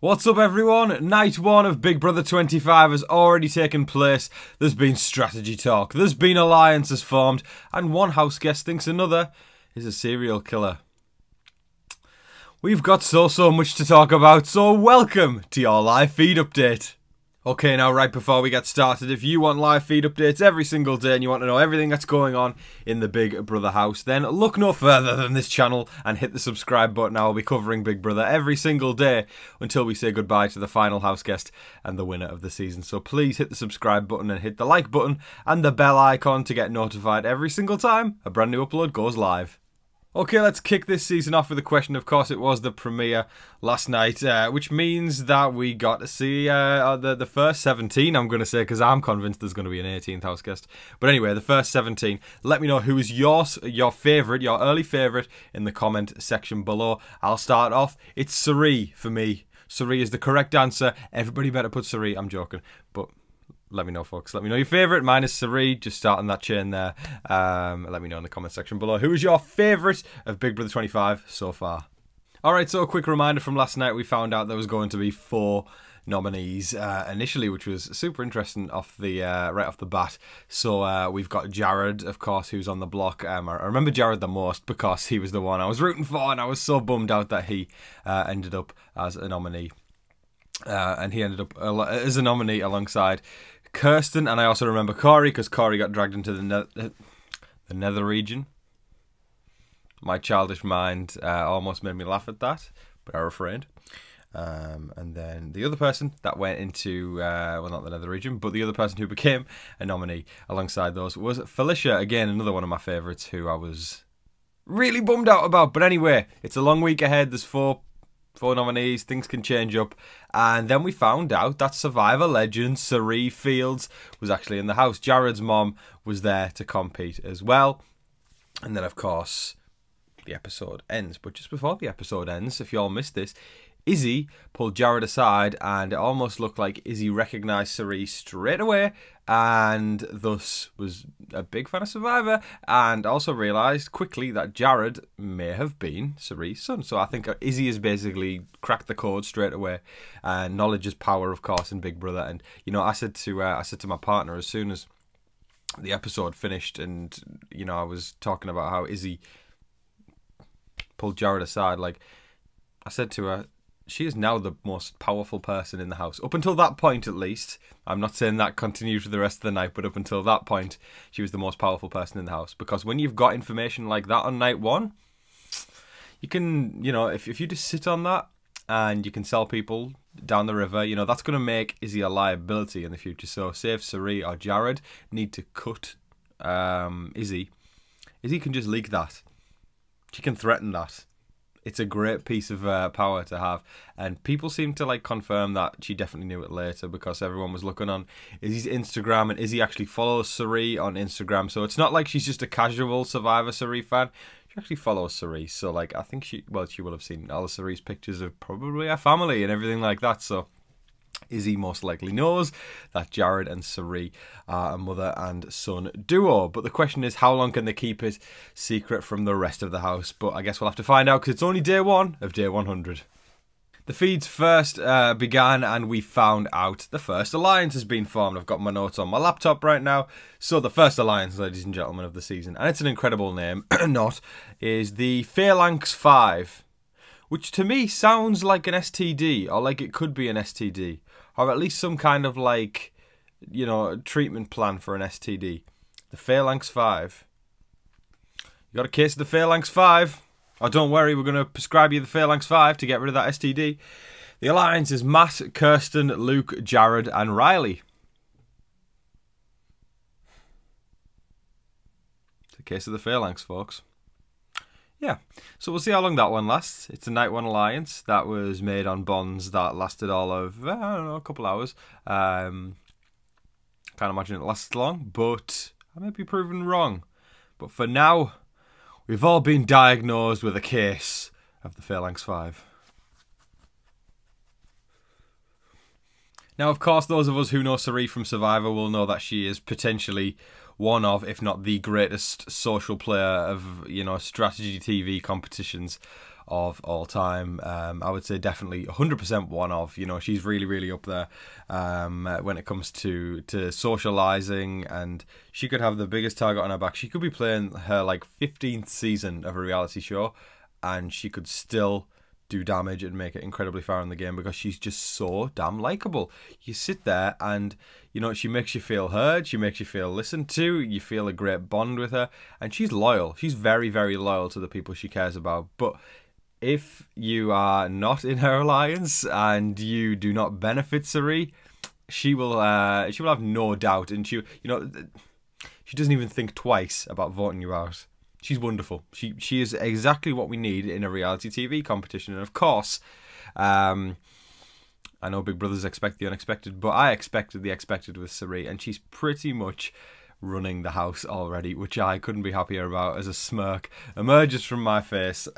What's up everyone? Night 1 of Big Brother 25 has already taken place. There's been strategy talk, there's been alliances formed, and one house guest thinks another is a serial killer. We've got so much to talk about, so welcome to your live feed update. Okay, now right before we get started, if you want live feed updates every single day and you want to know everything that's going on in the Big Brother house, then look no further than this channel and hit the subscribe button. I will be covering Big Brother every single day until we say goodbye to the final house guest and the winner of the season. So please hit the subscribe button and hit the like button and the bell icon to get notified every single time a brand new upload goes live. Okay, let's kick this season off with a question. Of course, it was the premiere last night, which means that we got to see the first 17, I'm going to say, because I'm convinced there's going to be an 18th house guest. But anyway, the first 17. Let me know who is your favourite, your early favourite, in the comment section below. I'll start off. It's Sari for me. Sari is the correct answer. Everybody better put Sari. I'm joking, but let me know, folks. Let me know your favourite. Mine is Sari. Just starting that chain there. Let me know in the comment section below. Who is your favourite of Big Brother 25 so far? Alright, so a quick reminder from last night. We found out there was going to be 4 nominees initially, which was super interesting off the right off the bat. So we've got Jared, of course, who's on the block. I remember Jared the most because he was the one I was rooting for, and I was so bummed out that he ended up as a nominee. And he ended up as a nominee alongside Kirsten, and I also remember Corey, because Corey got dragged into the nether region. My childish mind almost made me laugh at that, but I refrained. And then the other person that went into, well, not the nether region, but the other person who became a nominee alongside those was Felicia. Again, another one of my favourites who I was really bummed out about. But anyway, it's a long week ahead. There's 4 nominees, things can change up, and then we found out that Survivor legend Sari Fields was actually in the house. Jared's mom was there to compete as well, and then of course the episode ends. But just before the episode ends, if you all missed this, Izzy pulled Jared aside, and it almost looked like Izzy recognised Sari straight away, and thus was a big fan of Survivor, and also realised quickly that Jared may have been Sari's son. So I think Izzy has basically cracked the code straight away. Knowledge is power, of course, in Big Brother. And you know, I said to my partner as soon as the episode finished, and you know, I was talking about how Izzy pulled Jared aside. Like I said to her, she is now the most powerful person in the house. Up until that point, at least. I'm not saying that continued for the rest of the night, but up until that point, she was the most powerful person in the house. Because when you've got information like that on night 1, you can, you know, if you just sit on that and you can sell people down the river, you know, that's going to make Izzy a liability in the future. So, say if Sari or Jared need to cut Izzy can just leak that. She can threaten that. It's a great piece of power to have, and people seem to like confirm that she definitely knew it later, because everyone was looking on Izzy's Instagram, and Izzy actually follows Sari on Instagram, so it's not like she's just a casual Survivor Sari fan. She actually follows Sari, so like I think she will have seen all of Sari's pictures of probably her family and everything like that. So Izzy most likely knows that Jared and Sari are a mother and son duo. But the question is, how long can they keep it secret from the rest of the house? But I guess we'll have to find out, because it's only day 1 of day 100. The feeds first began, and we found out the first alliance has been formed. I've got my notes on my laptop right now. So the first alliance, ladies and gentlemen, of the season, and it's an incredible name, is the Phalanx 5. Which to me sounds like an STD, or like it could be an STD. Or at least some kind of, like, you know, treatment plan for an STD. The Phalanx 5. You got a case of the Phalanx 5? Oh, don't worry, we're going to prescribe you the Phalanx 5 to get rid of that STD. The alliance is Matt, Kirsten, Luke, Jared, and Riley. It's a case of the Phalanx, folks. Yeah, so we'll see how long that one lasts. It's a night 1 alliance that was made on bonds that lasted all of, I don't know, a couple hours. Can't imagine it lasts long, but I may be proven wrong. But for now, we've all been diagnosed with a case of the Phalanx 5. Now, of course, those of us who know Sari from Survivor will know that she is potentially one of, if not the greatest social player of, you know, strategy TV competitions of all time. I would say definitely 100% one of. You know, she's really, really up there when it comes to socializing, and she could have the biggest target on her back. She could be playing her like 15th season of a reality show, and she could still do damage and make it incredibly far in the game because she's just so damn likable. You sit there and, you know, she makes you feel heard, she makes you feel listened to, you feel a great bond with her, and she's loyal. She's very, very loyal to the people she cares about. But if you are not in her alliance and you do not benefit Cirie, she will have no doubt, and she doesn't even think twice about voting you out. She's wonderful. She is exactly what we need in a reality TV competition. And of course, I know Big Brothers expect the unexpected, but I expected the expected with Cirie, and she's pretty much running the house already, which I couldn't be happier about. As a smirk emerges from my face,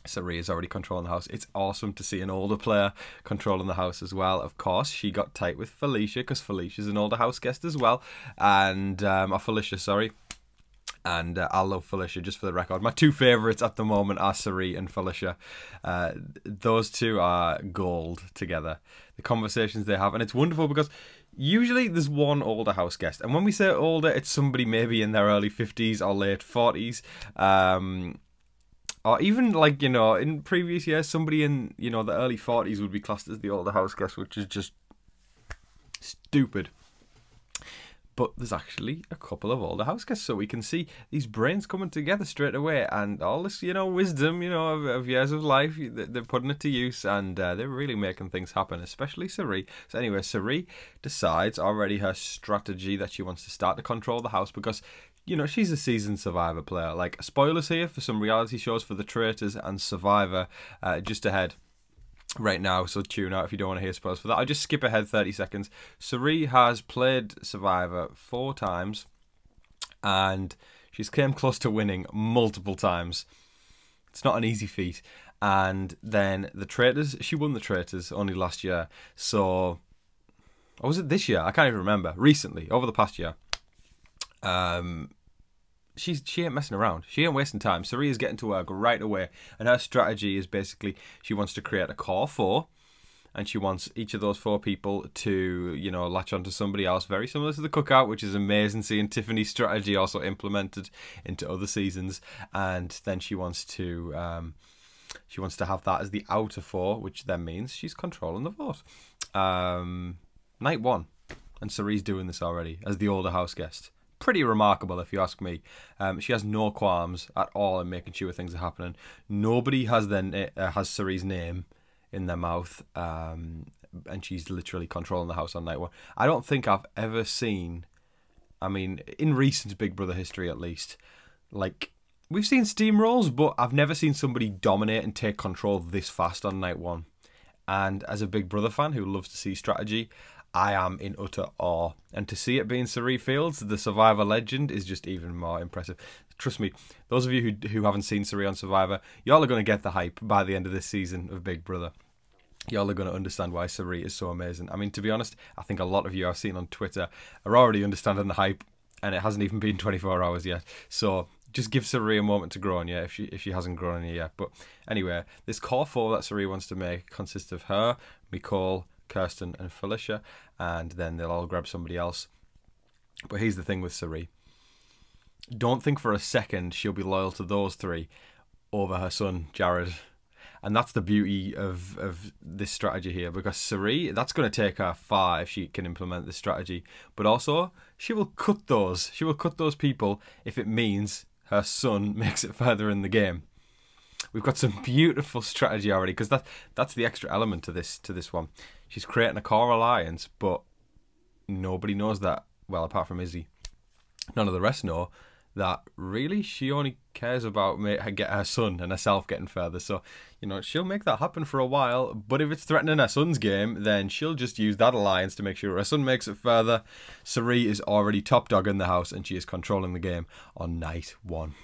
Cirie is already controlling the house. It's awesome to see an older player controlling the house as well. Of course, she got tight with Felicia because Felicia's an older house guest as well, and Felicia, sorry. And I love Felicia, just for the record. My two favourites at the moment are Cirie and Felicia. Those two are gold together. The conversations they have. And it's wonderful because usually there's one older house guest. And when we say older, it's somebody maybe in their early 50s or late 40s. Or even, like, you know, in previous years, somebody in, you know, the early 40s would be classed as the older house guest, which is just stupid. But there's actually a couple of older house guests, so we can see these brains coming together straight away, and all this, you know, wisdom, you know, of years of life, they're putting it to use, and they're really making things happen, especially Cirie. So anyway, Cirie decides already her strategy that she wants to start to control the house because, you know, she's a seasoned Survivor player. Like, spoilers here for some reality shows for The Traitors and Survivor just ahead right now, so tune out if you don't want to hear spoilers for that. I'll just skip ahead 30 seconds. Cirie has played Survivor 4 times, and she's came close to winning multiple times. It's not an easy feat. And then The Traitors, she won The Traitors only last year. So, or was it this year? I can't even remember. Recently, over the past year. She ain't messing around. She ain't wasting time. Cirie is getting to work right away. And her strategy is basically she wants to create a core 4. And she wants each of those 4 people to, you know, latch onto somebody else. Very similar to the cookout, which is amazing seeing Tiffany's strategy also implemented into other seasons. And then she wants to have that as the outer 4, which then means she's controlling the vote. Night 1. And Cirie's doing this already as the older house guest. Pretty remarkable, if you ask me. She has no qualms at all in making sure things are happening. Nobody has Cirie's name in their mouth, and she's literally controlling the house on night 1. I don't think I've ever seen, I mean, in recent Big Brother history at least, like, we've seen steamrolls, but I've never seen somebody dominate and take control this fast on night 1. And as a Big Brother fan who loves to see strategy, I am in utter awe. And to see it being Cirie Fields, the Survivor legend, is just even more impressive. Trust me, those of you who haven't seen Cirie on Survivor, y'all are going to get the hype by the end of this season of Big Brother. Y'all are going to understand why Cirie is so amazing. I mean, to be honest, I think a lot of you I've seen on Twitter are already understanding the hype, and it hasn't even been 24 hours yet. So just give Cirie a moment to grow on you if she hasn't grown on you yet. But anyway, this core 4 that Cirie wants to make consists of her, Nicole, Kirsten and Felicia, and then they'll all grab somebody else. But here's the thing with Cirie. Don't think for a second she'll be loyal to those 3 over her son, Jared. And that's the beauty of this strategy here, because Cirie, that's going to take her far if she can implement this strategy. But also, she will cut those. She will cut those people if it means her son makes it further in the game. We've got some beautiful strategy already, because that's the extra element to this one. She's creating a core alliance, but nobody knows that, well, apart from Izzy. None of the rest know that really she only cares about get her son and herself getting further. So, you know, she'll make that happen for a while, but if it's threatening her son's game, then she'll just use that alliance to make sure her son makes it further. Cirie is already top dog in the house, and she is controlling the game on night 1.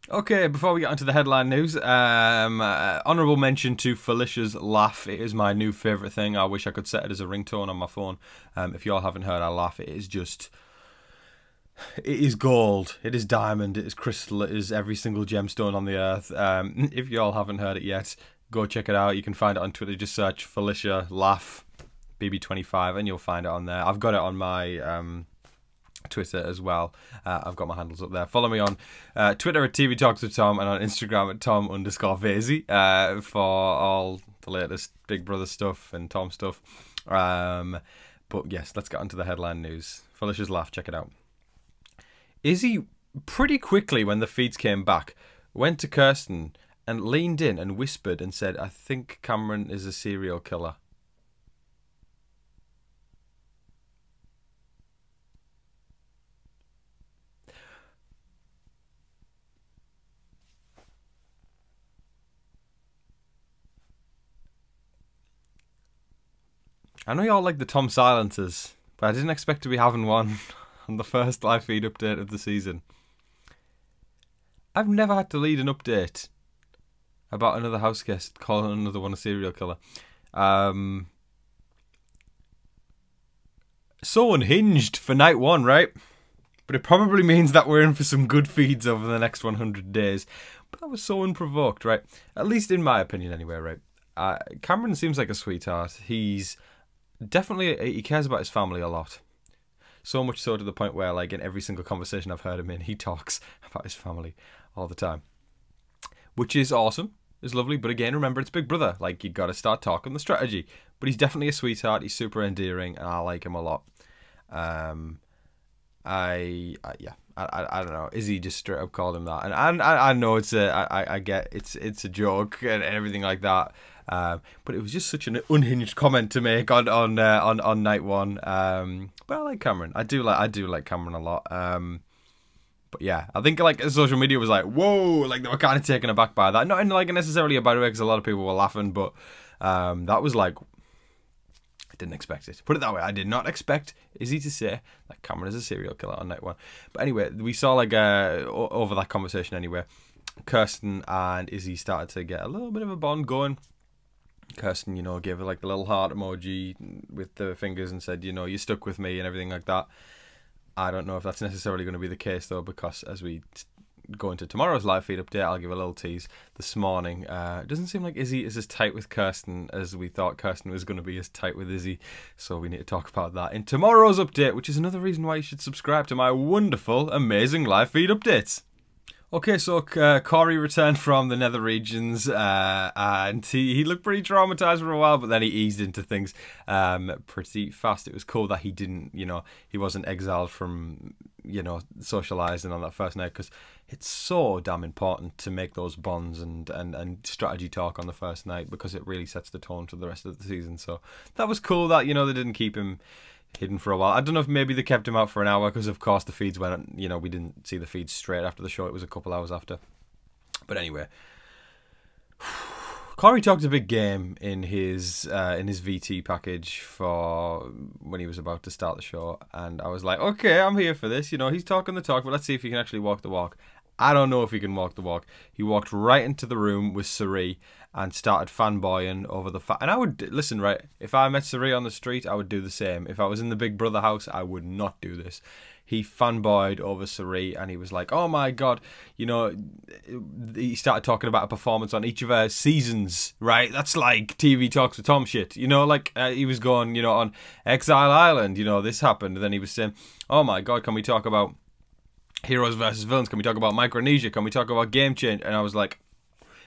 Okay, before we get onto the headline news, honourable mention to Felicia's laugh. It is my new favourite thing. I wish I could set it as a ringtone on my phone. If you all haven't heard her laugh, it is just It is gold. It is diamond. It is crystal. It is every single gemstone on the earth. If you all haven't heard it yet, go check it out. You can find it on Twitter. Just search Felicia Laugh BB25 and you'll find it on there. I've got it on my Twitter as well. I've got my handles up there. Follow me on Twitter at TV Talks with Tom and on Instagram at Tom_Vazy for all the latest Big Brother stuff and Tom stuff. But yes, let's get on to the headline news. Felicia's Laugh, check it out. Izzy, pretty quickly when the feeds came back, went to Kirsten and leaned in and whispered and said, "I think Cameron is a serial killer." I know y'all like the Tom silences, but I didn't expect to be having one on the first live feed update of the season. I've never had to lead an update about another house guest calling another one a serial killer. So unhinged for night one, right? But it probably means that we're in for some good feeds over the next 100 days. But that was so unprovoked, right? At least in my opinion anyway, right? Cameron seems like a sweetheart. He's definitely, he cares about his family a lot. So much so to the point where, like, in every single conversation I've heard him in, he talks about his family all the time. Which is awesome. It's lovely. But again, remember, it's Big Brother. Like, you got to start talking the strategy. But he's definitely a sweetheart. He's super endearing, and I like him a lot. I don't know. Izzy just straight up called him that, and I know it's I get it's a joke and everything like that. But it was just such an unhinged comment to make on night one. But I like Cameron. I do like Cameron a lot. But yeah, I think like social media was like, whoa, like they were kind of taken aback by that. Not in like necessarily a bad way, because a lot of people were laughing, but that was like, I didn't expect it. Put it that way, I did not expect Izzy to say that Cameron is a serial killer on night one. But anyway, we saw like over that conversation anyway, Kirsten and Izzy started to get a little bit of a bond going. Kirsten, you know, gave her like the little heart emoji with the fingers and said, you know, you stuck with me and everything like that. I don't know if that's necessarily going to be the case though, because as we go into tomorrow's live feed update, I'll give a little tease. This morning, it doesn't seem like Izzy is as tight with Kirsten as we thought Kirsten was going to be as tight with Izzy, so we need to talk about that in tomorrow's update, which is another reason why you should subscribe to my wonderful, amazing live feed updates. Okay, so Corey returned from the nether regions, and he looked pretty traumatized for a while, but then he eased into things pretty fast. It was cool that he didn't, you know, he wasn't exiled from, you know, socializing on that first night, because it's so damn important to make those bonds and strategy talk on the first night, because it really sets the tone for the rest of the season. So that was cool that, you know, they didn't keep him hidden for a while. I don't know if maybe they kept him out for an hour, because of course the feeds went, you know, we didn't see the feeds straight after the show. It was a couple hours after. But anyway, Corey talked a big game in his VT package for when he was about to start the show, and I was like, okay, I'm here for this. You know, he's talking the talk, but let's see if he can actually walk the walk. I don't know if he can walk the walk. He walked right into the room with Suri and started fanboying over the fact. And I would, listen, right, if I met Suri on the street, I would do the same. If I was in the Big Brother house, I would not do this. He fanboyed over Suri, and he was like, oh my God, you know, he started talking about a performance on each of our seasons, right? That's like TV Talks with Tom shit, you know, like he was going, you know, on Exile Island, you know, this happened. And then he was saying, oh my God, can we talk about Heroes versus Villains? Can we talk about Micronesia? Can we talk about Game Change? And I was like,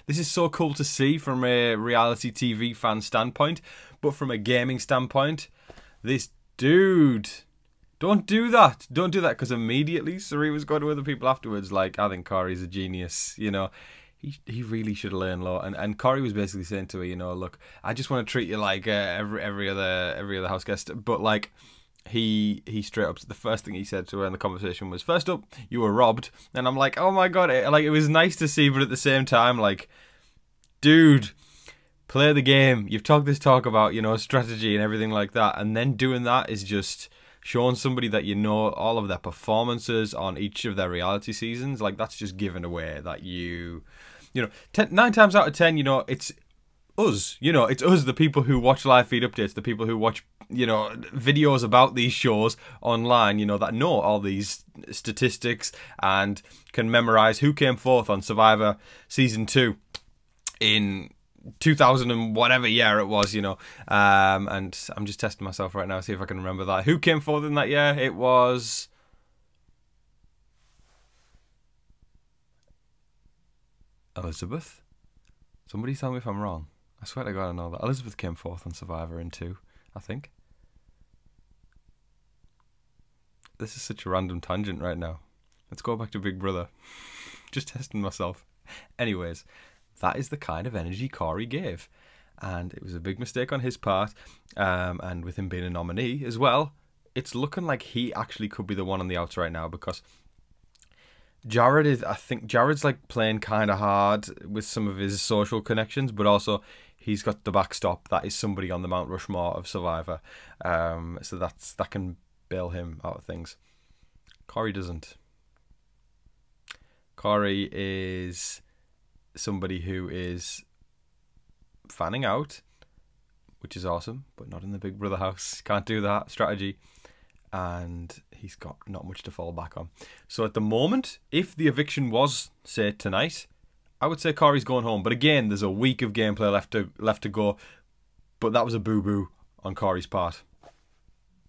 this is so cool to see from a reality TV fan standpoint, but from a gaming standpoint, this dude, don't do that. Don't do that, because immediately Suri was going to other people afterwards like, I think Corey's a genius, you know. He really should learn law, and Corey was basically saying to her, you know, look, I just want to treat you like every other house guest, but like, he straight up, the first thing he said to her in the conversation was, first up, you were robbed. And I'm like, oh my God, it was nice to see, but at the same time, like, dude, play the game. You've talked this talk about, you know, strategy and everything like that, and then doing that is just showing somebody that you know all of their performances on each of their reality seasons. Like, that's just giving away that you know, 9 times out of 10, you know, it's us. You know, it's us, the people who watch live feed updates, the people who watch, you know, videos about these shows online, you know, that know all these statistics and can memorize who came fourth on Survivor Season 2 in 2000 and whatever year it was, you know. And I'm just testing myself right now, see if I can remember that. Who came fourth in that year? It was... Elizabeth? Somebody tell me if I'm wrong. I swear to God I know that. Elizabeth came fourth on Survivor in 2, I think. This is such a random tangent right now. Let's go back to Big Brother. Just testing myself. Anyways, that is the kind of energy Corey gave. And it was a big mistake on his part. And with him being a nominee as well, it's looking like he actually could be the one on the outs right now, because Jared is, I think Jared's like playing kind of hard with some of his social connections, but also he's got the backstop that is somebody on the Mount Rushmore of Survivor. So that can bail him out of things. Corey doesn't. Corey is somebody who is fanning out, which is awesome, but not in the Big Brother house. Can't do that strategy. And he's got not much to fall back on. So at the moment, if the eviction was, say, tonight, I would say Corey's going home. But again, there's a week of gameplay left to go. But that was a boo-boo on Corey's part.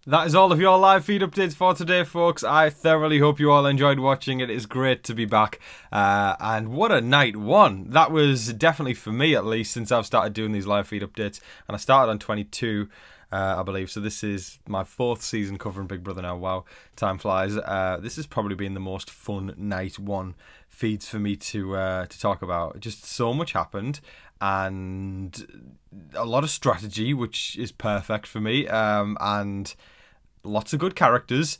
That is all of your live feed updates for today, folks. I thoroughly hope you all enjoyed watching. It is great to be back. And what a night one. That was definitely, for me at least, since I've started doing these live feed updates. And I started on 22, I believe. So this is my 4th season covering Big Brother now. Wow, time flies. This has probably been the most fun night one feeds for me to talk about. Just so much happened. And a lot of strategy, which is perfect for me. And lots of good characters.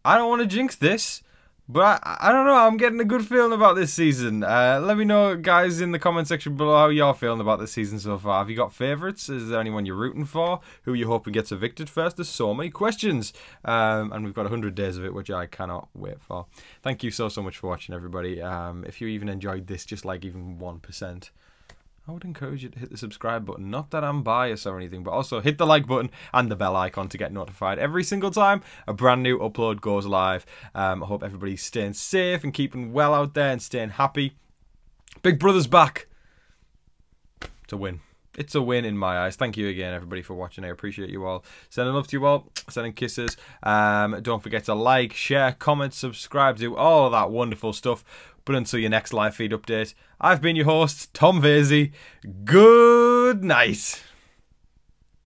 I don't want to jinx this, but I don't know. I'm getting a good feeling about this season. Let me know, guys, in the comment section below how you're feeling about this season so far. Have you got favourites? Is there anyone you're rooting for? Who you hoping gets evicted first? There's so many questions. And we've got 100 days of it, which I cannot wait for. Thank you so much for watching, everybody. If you even enjoyed this, just like even 1%, I would encourage you to hit the subscribe button. Not that I'm biased or anything, but also hit the like button and the bell icon to get notified every single time a brand new upload goes live. I hope everybody's staying safe and keeping well out there and staying happy. Big Brother's back. It's a win. It's a win in my eyes. Thank you again, everybody, for watching. I appreciate you all. Sending love to you all. Sending kisses. Don't forget to like, share, comment, subscribe, do all of that wonderful stuff. But until your next live feed update, I've been your host, Tom Vasey. Good night.